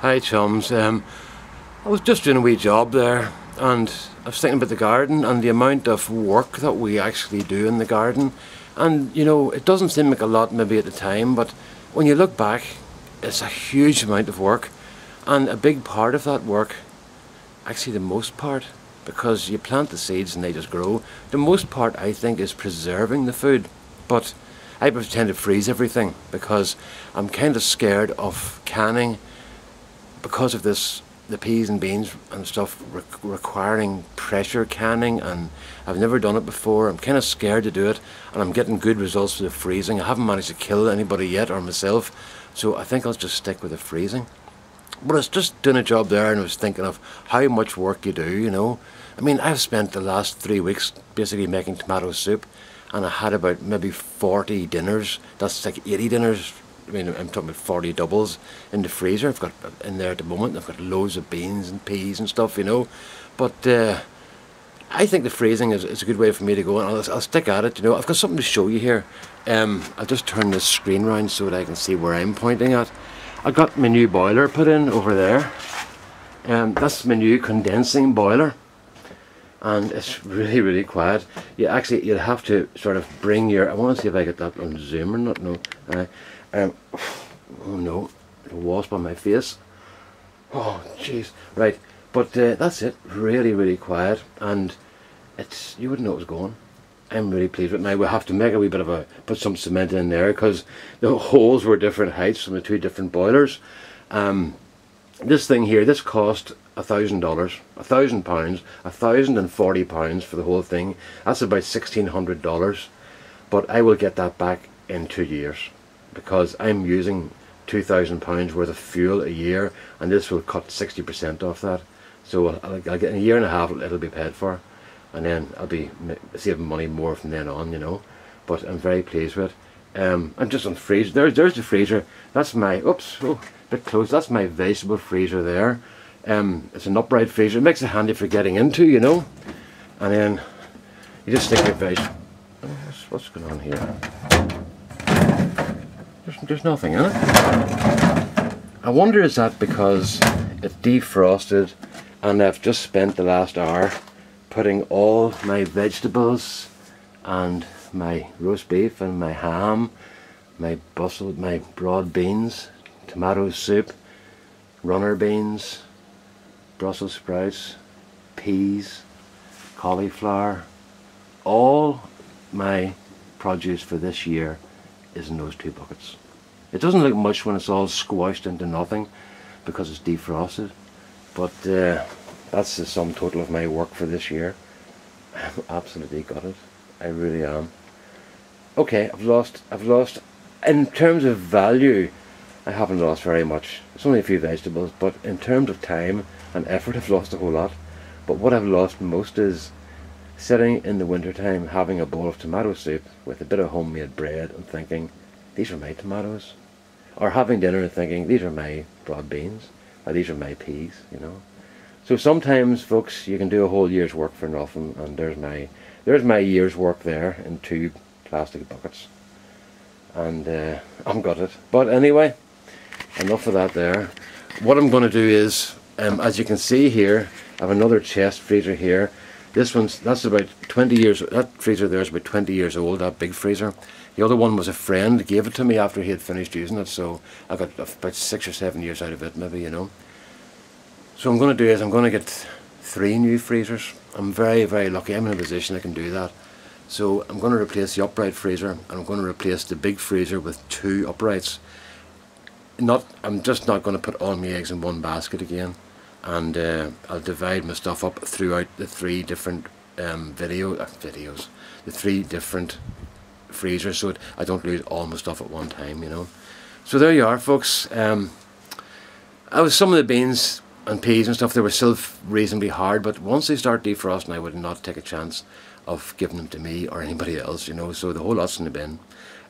Hi chums, I was just doing a wee job there and I was thinking about the garden and the amount of work that we actually do in the garden, and you know, it doesn't seem like a lot maybe at the time, but when you look back it's a huge amount of work, and a big part of that work, actually the most part, because you plant the seeds and they just grow, the most part I think is preserving the food. But I tend to freeze everything because I'm kind of scared of canning, because of this, the peas and beans and stuff requiring pressure canning, and I've never done it before. I'm kind of scared to do it, and I'm getting good results with the freezing. I haven't managed to kill anybody yet, or myself, so I think I'll just stick with the freezing. But I was just doing a job there and I was thinking of how much work you do, you know. I mean, I've spent the last 3 weeks basically making tomato soup, and I had about maybe 40 dinners. That's like 80 dinners. I mean, I'm talking about 40 doubles in the freezer. I've got in there at the moment. I've got loads of beans and peas and stuff, you know. But I think the freezing is a good way for me to go, and I'll stick at it, you know. I've got something to show you here. I'll just turn this screen round so that I can see where I'm pointing at. I got my new boiler put in over there. That's my new condensing boiler, and it's really quiet. You'll have to sort of bring your, I want to see if I get that on zoom or not. No. Oh no, the wasp on my face. Oh jeez. Right, but that's it. Really quiet, and it's, you wouldn't know it was going. I'm really pleased with it. Now we'll have to make a wee bit of a, put some cement in there, because the holes were different heights from the two different boilers. This thing here, this cost $1,000, £1,000, £1,040 for the whole thing. That's about $1,600, but I will get that back in 2 years, because I'm using £2,000 worth of fuel a year, and this will cut 60% off that. So I'll get, in a year and a half it'll be paid for, and then I'll be saving money more from then on, you know. But I'm very pleased with it. I'm just on freezer. There's the freezer. That's my, oops, oh, a bit close. That's my vegetable freezer there. It's an upright freezer. It makes it handy for getting into, you know. And then you just stick your veg. What's going on here? There's nothing in it. I wonder, is that because it's defrosted and I've just spent the last hour putting all my vegetables and my roast beef and my ham, my broad beans, tomato soup, runner beans, Brussels sprouts, peas, cauliflower, all my produce for this year is in those 2 buckets. It doesn't look much when it's all squashed into nothing because it's defrosted, but that's the sum total of my work for this year. I'm absolutely gutted. I really am. Okay, I've lost, in terms of value, I haven't lost very much. It's only a few vegetables, but in terms of time and effort I've lost a whole lot. But what I've lost most is sitting in the winter time having a bowl of tomato soup with a bit of homemade bread and thinking, these are my tomatoes. Or having dinner and thinking, these are my broad beans, or these are my peas, you know. So sometimes, folks, you can do a whole year's work for nothing, and there's my year's work there in 2 plastic buckets. And I'm gutted. But anyway, enough of that there. What I'm going to do is, as you can see here, I have another chest freezer here. That's about 20 years, that freezer there is about 20 years old, that big freezer. The other one was a friend, gave it to me after he had finished using it, so I got about 6 or 7 years out of it maybe, you know. So what I'm going to do is I'm going to get 3 new freezers. I'm very lucky, I'm in a position I can do that. So I'm going to replace the upright freezer, and I'm going to replace the big freezer with 2 uprights. I'm just not going to put all my eggs in one basket again, and I'll divide my stuff up throughout the 3 different the 3 different freezers, so I don't lose all my stuff at one time, you know. So there you are, folks. Some of the beans and peas and stuff, they were still reasonably hard, but once they start defrosting I would not take a chance of giving them to me or anybody else, you know. So the whole lot's in the bin.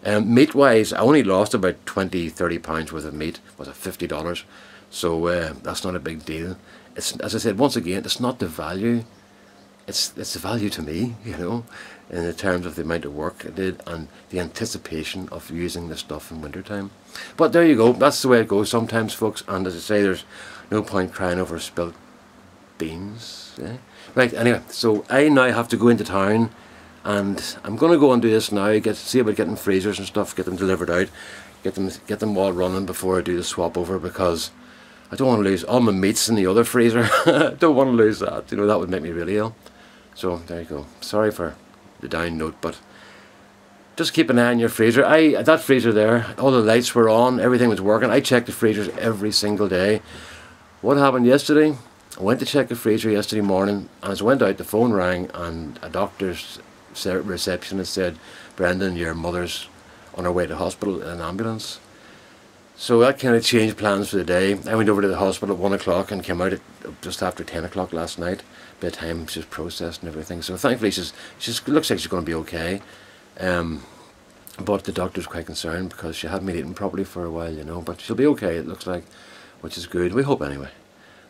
Meat wise, I only lost about £20–30 worth of meat. Was it $50? So that's not a big deal. It's, as I said, once again, it's not the value it's the value to me, you know, in the terms of the amount of work I did and the anticipation of using the stuff in winter time. But there you go, that's the way it goes sometimes, folks. And as I say, there's no point crying over spilt beans. Yeah? Right, anyway, so I now have to go into town, and I'm going to go and do this now, see about getting freezers and stuff, get them delivered out, get them all running before I do the swap over, because I don't want to lose all my meats in the other freezer. I don't want to lose that, you know, that would make me really ill. So there you go, sorry for the down note, but just keep an eye on your freezer. That freezer there, all the lights were on, everything was working. I check the freezers every single day. What happened yesterday? I went to check the freezer yesterday morning, and as I went out, the phone rang, and a doctor's receptionist said, "Brendan, your mother's on her way to hospital in an ambulance." So that kind of changed plans for the day. I went over to the hospital at 1 o'clock and came out at just after 10 o'clock last night. By the time she's processed and everything. So thankfully she's looks like she's going to be okay. But the doctor's quite concerned because she hadn't been eating properly for a while, you know. But she'll be okay, it looks like, which is good. We hope anyway.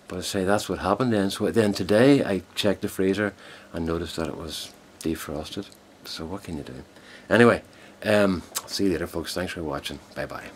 But I say that's what happened then. So then today I checked the freezer and noticed that it was defrosted. So what can you do? Anyway, see you later, folks. Thanks for watching. Bye bye.